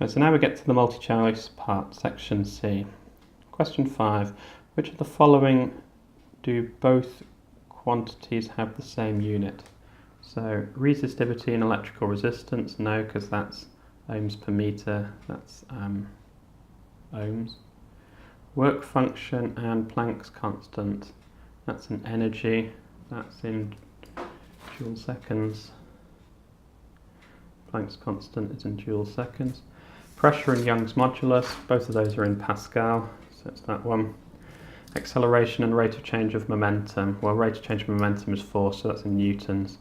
Right, so now we get to the multi-choice part, section C. Question 5. Which of the following do both quantities have the same unit? So resistivity and electrical resistance, no, because that's ohms per meter, that's ohms. Work function and Planck's constant, that's in energy, that's in joule seconds. Planck's constant is in joule seconds. Pressure and Young's modulus, both of those are in Pascal, so it's that one. Acceleration and rate of change of momentum, well, rate of change of momentum is force, so that's in newtons.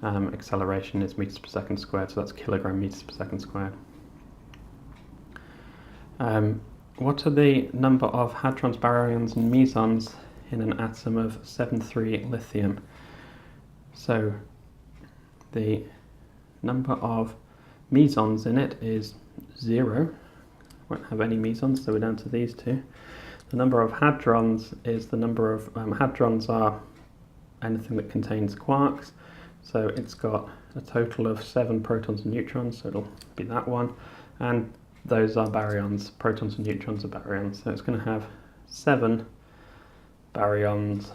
Acceleration is meters per second squared, so that's kilogram meters per second squared. What are the number of hadrons, baryons and mesons in an atom of 7,3 lithium? So the number of mesons in it is 0. Won't have any mesons, so we're down to these two. The number of hadrons is the number of hadrons are anything that contains quarks. So it's got a total of 7 protons and neutrons, so it'll be that one. And those are baryons. Protons and neutrons are baryons. So it's going to have 7 baryons,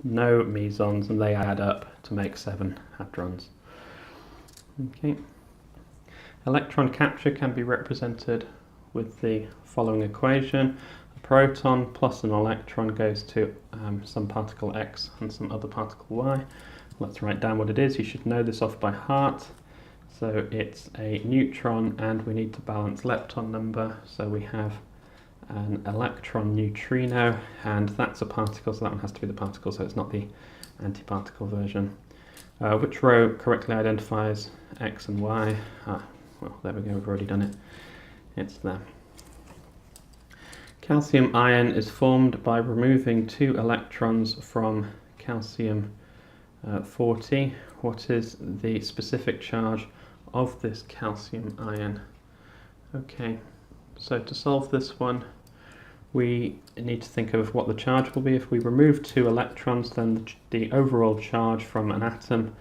no mesons, and they add up to make 7 hadrons. Okay. Electron capture can be represented with the following equation. A proton plus an electron goes to some particle X and some other particle Y. Let's write down what it is. You should know this off by heart. So it's a neutron and we need to balance lepton number. So we have an electron neutrino and that's a particle, so that one has to be the particle, so it's not the antiparticle version. Which row correctly identifies X and Y? Well, there we go, we've already done it. It's there. Calcium ion is formed by removing 2 electrons from calcium 40. What is the specific charge of this calcium ion? Okay, so to solve this one, we need to think of what the charge will be. If we remove 2 electrons, then the overall charge from an atom,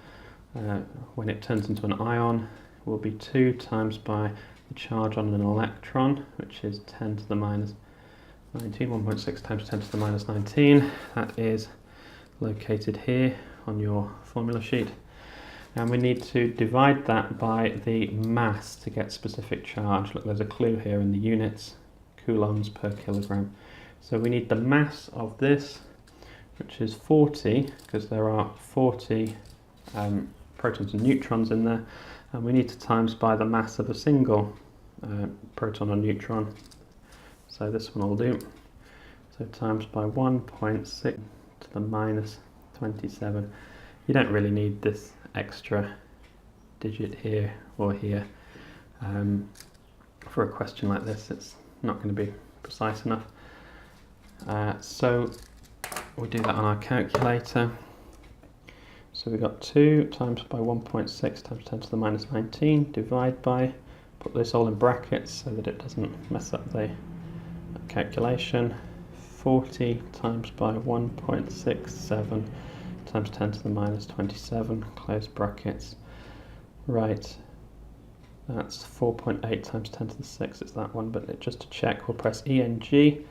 when it turns into an ion, will be 2 times by the charge on an electron, which is 10 to the minus 19, 1.6 times 10 to the minus 19. That is located here on your formula sheet. And we need to divide that by the mass to get specific charge. Look, there's a clue here in the units, coulombs per kilogram. So we need the mass of this, which is 40, because there are 40 protons and neutrons in there, and we need to times by the mass of a single proton or neutron. So this one will do. So times by 1.6 to the minus 27. You don't really need this extra digit here or here. For a question like this, it's not going to be precise enough. So we'll do that on our calculator. So we've got 2 times by 1.6 times 10 to the minus 19, divide by, put this all in brackets so that it doesn't mess up the calculation. 40 times by 1.67 times 10 to the minus 27, close brackets. Right, that's 4.8 times 10 to the 6, it's that one, but just to check, we'll press ENG,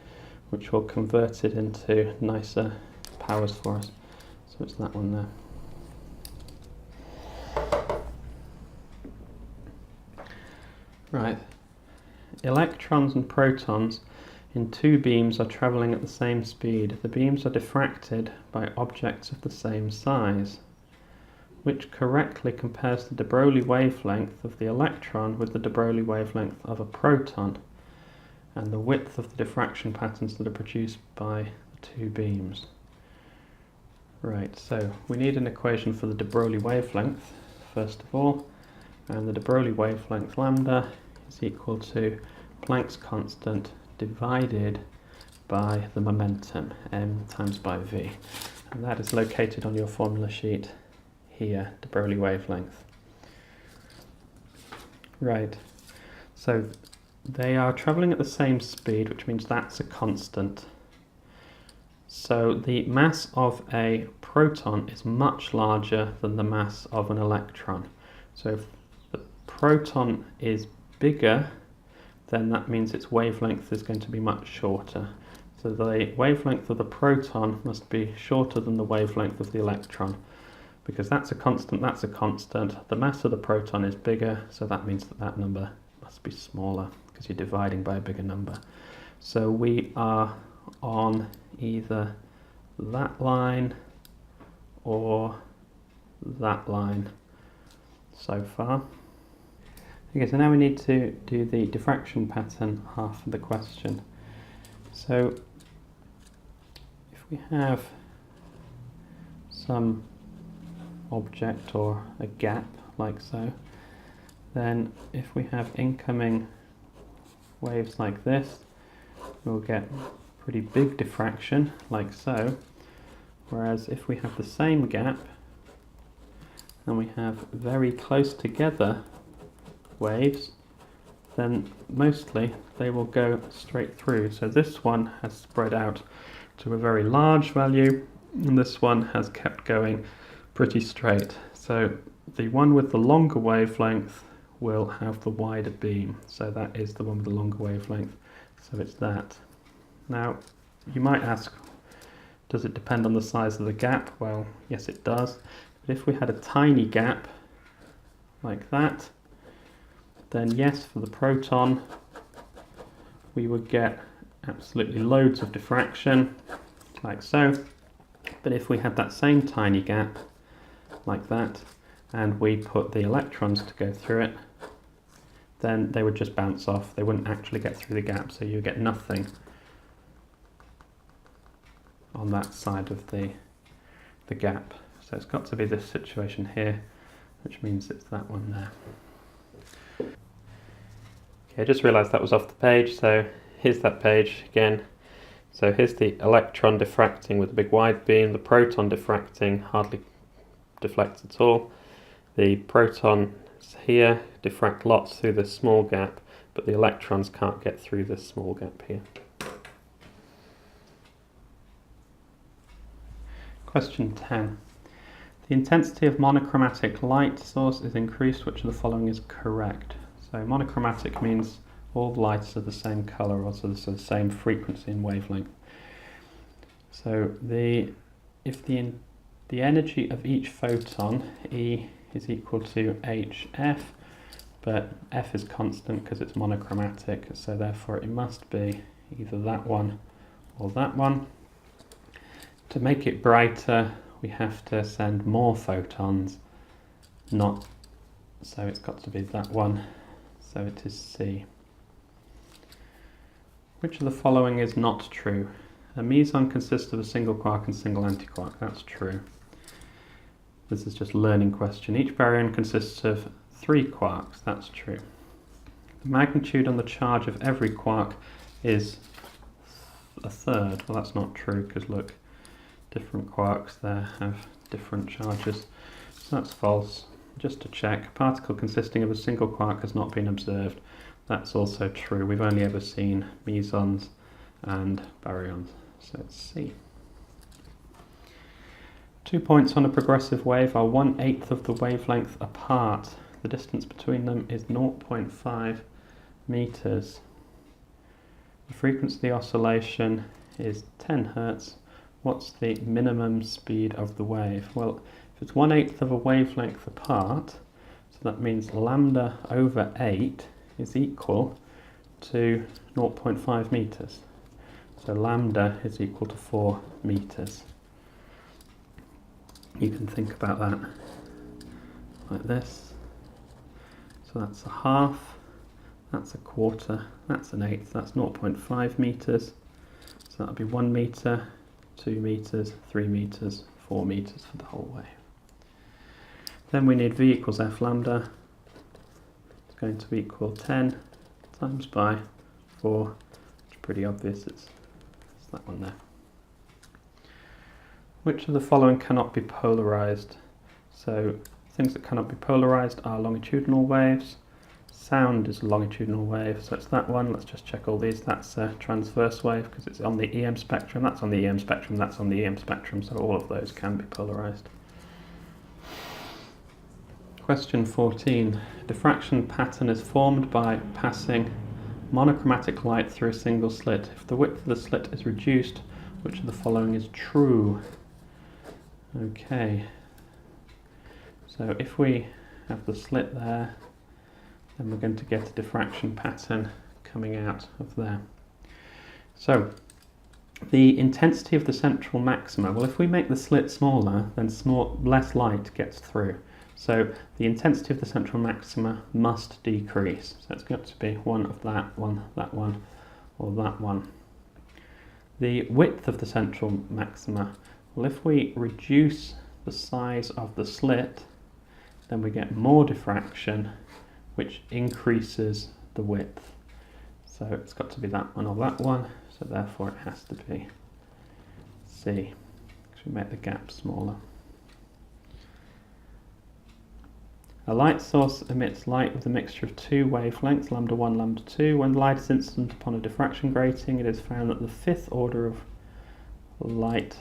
which will convert it into nicer powers for us. So it's that one there. Right, electrons and protons in 2 beams are travelling at the same speed. The beams are diffracted by objects of the same size, which correctly compares the de Broglie wavelength of the electron with the de Broglie wavelength of a proton and the width of the diffraction patterns that are produced by the 2 beams. Right, so we need an equation for the de Broglie wavelength first of all, and the de Broglie wavelength lambda is equal to Planck's constant divided by the momentum, m times by v, and that is located on your formula sheet here, de Broglie wavelength. Right, so they are travelling at the same speed, which means that's a constant. So the mass of a proton is much larger than the mass of an electron. So if the proton is bigger, then that means its wavelength is going to be much shorter. So the wavelength of the proton must be shorter than the wavelength of the electron. Because that's a constant, that's a constant. The mass of the proton is bigger, so that means that that number must be smaller, because you're dividing by a bigger number. So we are on either that line or that line so far. Okay, so now we need to do the diffraction pattern half of the question. So if we have some object or a gap like so, then if we have incoming waves like this, we'll get pretty big diffraction like so, whereas if we have the same gap and we have very close together waves, then mostly they will go straight through. So this one has spread out to a very large value and this one has kept going pretty straight. So the one with the longer wavelength will have the wider beam. So that is the one with the longer wavelength. So it's that. Now you might ask, does it depend on the size of the gap? Well, yes it does. But if we had a tiny gap like that, then yes, for the proton we would get absolutely loads of diffraction like so. But if we had that same tiny gap like that and we put the electrons to go through it, then they would just bounce off. They wouldn't actually get through the gap, so you get nothing on that side of the gap. So it's got to be this situation here, which means it's that one there. Okay, I just realised that was off the page, so here's that page again. So here's the electron diffracting with a big wide beam, the proton diffracting hardly deflects at all. The protons here diffract lots through this small gap, but the electrons can't get through this small gap here. Question 10. The intensity of monochromatic light source is increased. Which of the following is correct? So monochromatic means all the lights are the same colour, also the same frequency and wavelength. So if the energy of each photon, E, is equal to HF, but F is constant because it's monochromatic, so therefore it must be either that one or that one. To make it brighter, we have to send more photons, so it's got to be that one, so it is C. Which of the following is not true? A meson consists of a single quark and single antiquark. That's true. This is just a learning question. Each baryon consists of 3 quarks. That's true. The magnitude on the charge of every quark is a third. Well, that's not true because look, different quarks there have different charges. So that's false. Just to check, a particle consisting of a single quark has not been observed. That's also true. We've only ever seen mesons and baryons. So it's C. 2 points on a progressive wave are 1/8 of the wavelength apart. The distance between them is 0.5 meters. The frequency of the oscillation is 10 hertz. What's the minimum speed of the wave? Well, if it's 1/8 of a wavelength apart, so that means lambda over 8 is equal to 0.5 meters. So lambda is equal to 4 meters. You can think about that like this. So that's a half, that's a quarter, that's an eighth, that's 0.5 meters. So that'll be 1 meter, 2 meters, 3 meters, 4 meters for the whole wave. Then we need V equals F lambda. It's going to equal 10 times by 4, which is pretty obvious, it's that one there. Which of the following cannot be polarized? So things that cannot be polarized are longitudinal waves. Sound is a longitudinal wave, so it's that one. Let's just check all these. That's a transverse wave because it's on the EM spectrum. That's on the EM spectrum. That's on the EM spectrum. So all of those can be polarized. Question 14. Diffraction pattern is formed by passing monochromatic light through a single slit. If the width of the slit is reduced, which of the following is true? Okay, so if we have the slit there, then we're going to get a diffraction pattern coming out of there. So the intensity of the central maxima, well, if we make the slit smaller, then less light gets through. So the intensity of the central maxima must decrease. So it's got to be one of that one, or that one. The width of the central maxima, well, if we reduce the size of the slit, then we get more diffraction, which increases the width. So it's got to be that one or that one, so therefore it has to be C, because we make the gap smaller. A light source emits light with a mixture of two wavelengths, lambda 1, lambda 2. When the light is incident upon a diffraction grating, it is found that the fifth order of light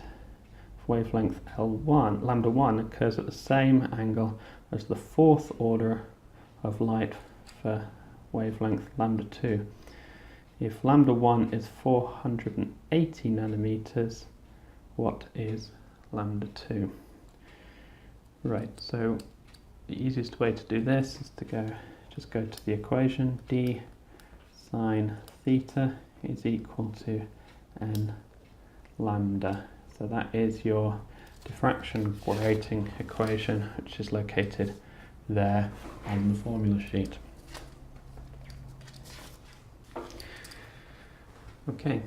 wavelength L1, lambda 1, occurs at the same angle as the fourth order of light for wavelength lambda 2. If lambda 1 is 480 nanometers, what is lambda 2? Right, so the easiest way to do this is to just go to the equation. D sine theta is equal to n lambda. So that is your diffraction grating equation, which is located there on the formula sheet. Okay,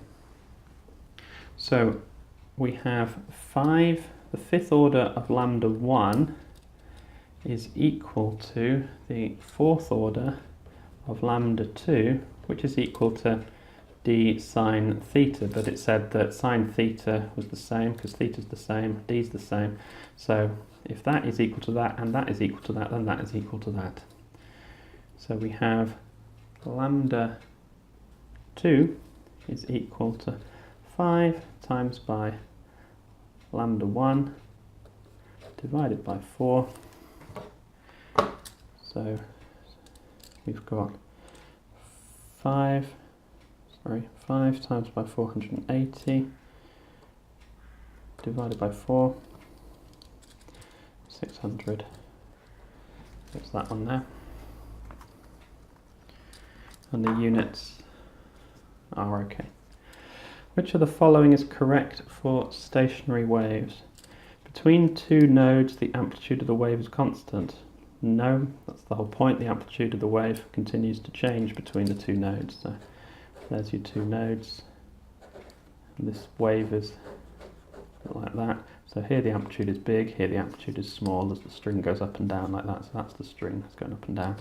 so we have the fifth order of lambda 1 is equal to the fourth order of lambda 2, which is equal to d sine theta, but it said that sine theta was the same because theta is the same, d is the same. So if that is equal to that and that is equal to that, then that is equal to that. So we have lambda 2 is equal to 5 times by lambda 1 divided by 4. So we've got 5 times by 480 divided by 4, 600. There's that one there. And the units are okay. Which of the following is correct for stationary waves? Between two nodes, the amplitude of the wave is constant. No, that's the whole point. The amplitude of the wave continues to change between the two nodes. So there's your two nodes. And this wave is like that. So here the amplitude is big, here the amplitude is small as the string goes up and down like that. So that's the string that's going up and down.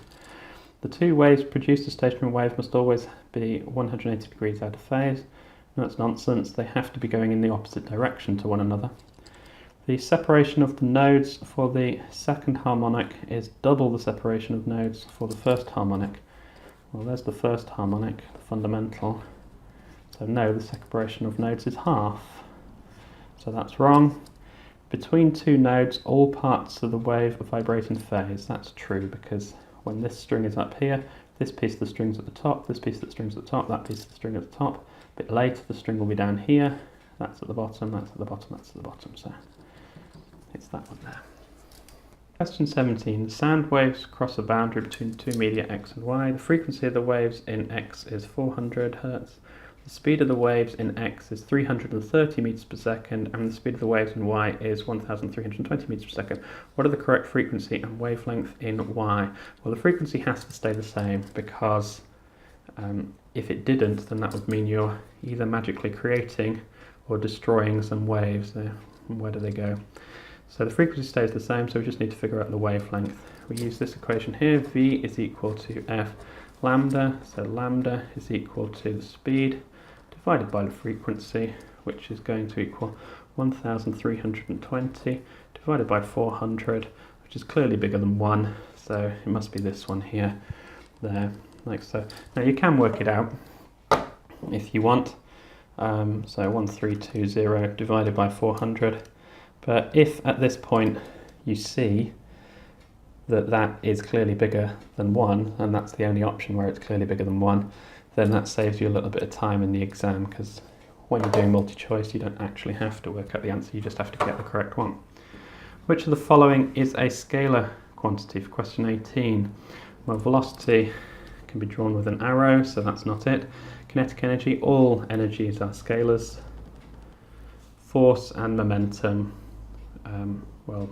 The two waves produce a stationary wave must always be 180 degrees out of phase. No, that's nonsense. They have to be going in the opposite direction to one another. The separation of the nodes for the second harmonic is double the separation of nodes for the first harmonic. Well, there's the first harmonic, the fundamental. So no, the separation of nodes is half. So that's wrong. Between two nodes, all parts of the wave vibrate in phase. That's true because when this string is up here, this piece of the string's at the top, this piece of the string's at the top, that piece of the string at the top. A bit later, the string will be down here. That's at the bottom, that's at the bottom, that's at the bottom. So it's that one there. Question 17. The sound waves cross a boundary between two media x and y. The frequency of the waves in x is 400 Hz. The speed of the waves in x is 330 meters per second, and the speed of the waves in y is 1,320 meters per second. What are the correct frequency and wavelength in y? Well, the frequency has to stay the same because if it didn't, then that would mean you're either magically creating or destroying some waves. Where do they go? So the frequency stays the same, so we just need to figure out the wavelength. We use this equation here, v is equal to f lambda, so lambda is equal to the speed divided by the frequency, which is going to equal 1,320 divided by 400, which is clearly bigger than 1, so it must be this one here, there, like so. Now you can work it out if you want, so 1,320 divided by 400. But if at this point you see that that is clearly bigger than 1, and that's the only option where it's clearly bigger than 1, then that saves you a little bit of time in the exam, because when you're doing multi-choice you don't actually have to work out the answer, you just have to get the correct one. Which of the following is a scalar quantity for question 18? Well, velocity can be drawn with an arrow, so that's not it. Kinetic energy, all energies are scalars. Force and momentum, well,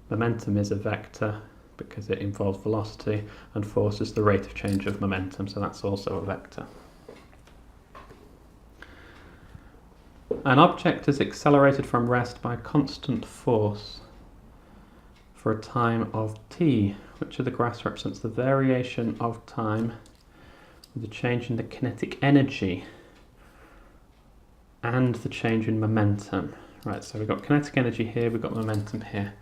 momentum is a vector because it involves velocity, and force is the rate of change of momentum, so that's also a vector. An object is accelerated from rest by constant force for a time of t. Which of the graphs represents the variation of time with the change in the kinetic energy and the change in momentum? Right, so we've got kinetic energy here, we've got momentum here.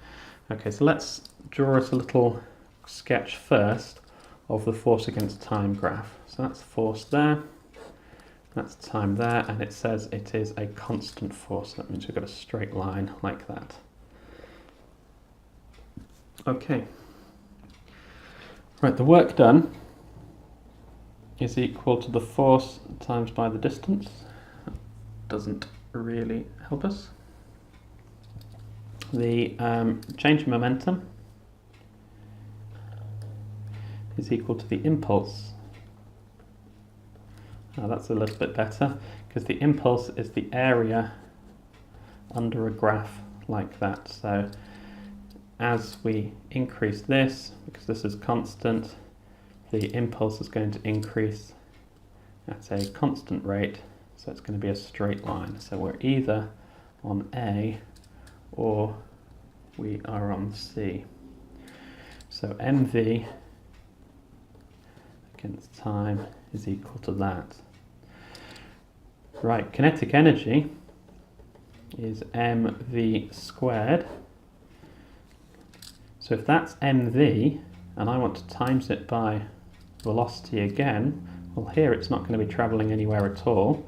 Okay, so let's draw us a little sketch first of the force against time graph. So that's force there, that's time there, and it says it is a constant force. That means we've got a straight line like that. Okay. Right, the work done is equal to the force times by the distance. That doesn't really help us. The change in momentum is equal to the impulse. Now that's a little bit better, because the impulse is the area under a graph like that. So as we increase this, because this is constant, the impulse is going to increase at a constant rate, so it's going to be a straight line. So we're either on A or we are on C. So mv against time is equal to that. Right, kinetic energy is mv squared. So if that's mv and I want to times it by velocity again, well, here it's not going to be travelling anywhere at all,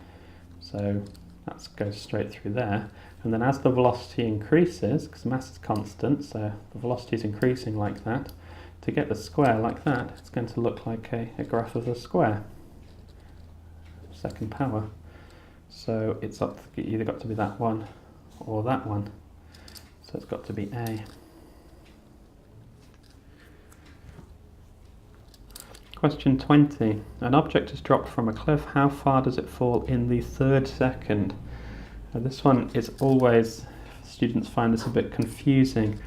so that goes straight through there. And then as the velocity increases, because mass is constant, so the velocity is increasing like that, to get the square like that, it's going to look like a graph of the square, second power. So it's either got to be that one or that one. So it's got to be A. Question 20. An object is dropped from a cliff. How far does it fall in the third second? Now this one is always, students find this a bit confusing.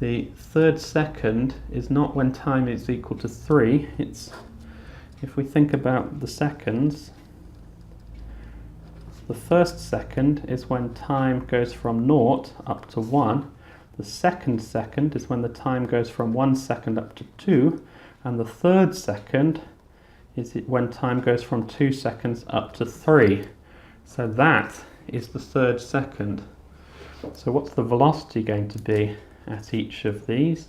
The third second is not when time is equal to 3. It's, if we think about the seconds, the first second is when time goes from 0 up to 1. The second second is when the time goes from 1 second up to 2. And the third second is when time goes from 2 seconds up to 3. So that is the third second. So what's the velocity going to be at each of these?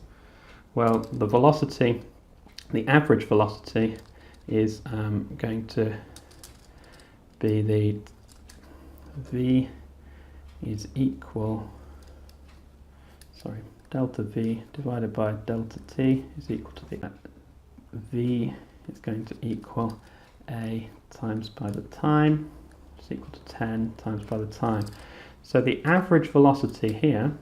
Well, the velocity, the average velocity is going to be the v is equal, delta v divided by delta t is equal to the v is going to equal a times by the time, is equal to 10 times by the time. So the average velocity here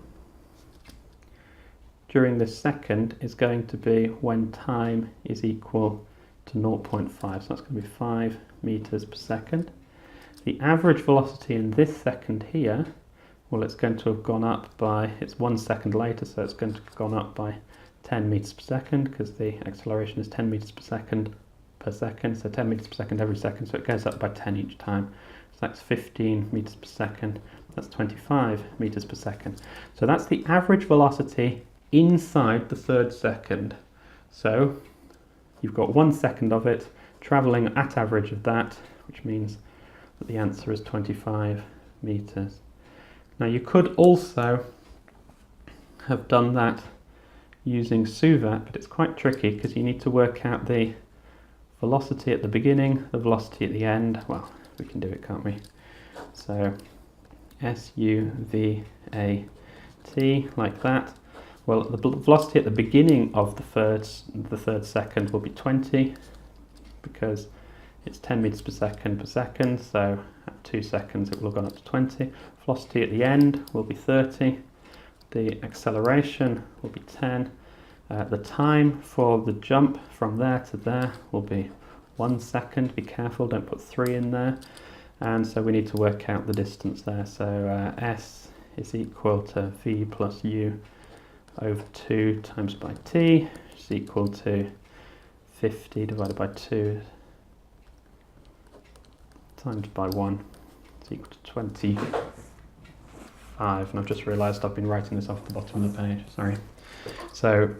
during this second is going to be when time is equal to 0.5, so that's going to be 5 meters per second. The average velocity in this second here, well, it's going to have gone up by, it's 1 second later, so it's going to have gone up by 10 meters per second, because the acceleration is 10 meters per second, so 10 meters per second every second, so it goes up by 10 each time. So that's 15 meters per second, that's 25 meters per second. So that's the average velocity inside the third second. So you've got 1 second of it travelling at average of that, which means that the answer is 25 meters. Now you could also have done that using SUVAT, but it's quite tricky because you need to work out the velocity at the beginning, the velocity at the end. Well, we can do it, can't we? So SUVAT like that. Well, the velocity at the beginning of the third second will be 20, because it's 10 meters per second, so at 2 seconds it will have gone up to 20. Velocity at the end will be 30. The acceleration will be 10. The time for the jump from there to there will be 1 second. Be careful, don't put 3 in there. And so we need to work out the distance there. So S is equal to V plus U over 2 times by T, which is equal to 50 divided by 2 times by 1 is equal to 25. And I've just realised I've been writing this off the bottom of the page, sorry. So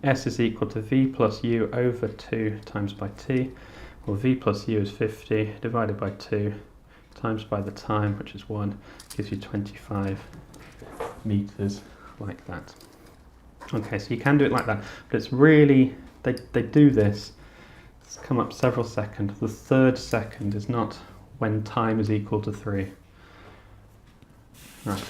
S is equal to V plus U over 2 times by T. Well, V plus U is 50 divided by 2 times by the time, which is 1, gives you 25 meters, like that. Okay, so you can do it like that, but it's really, they do this, it's come up several seconds. The third second is not when time is equal to 3. Right.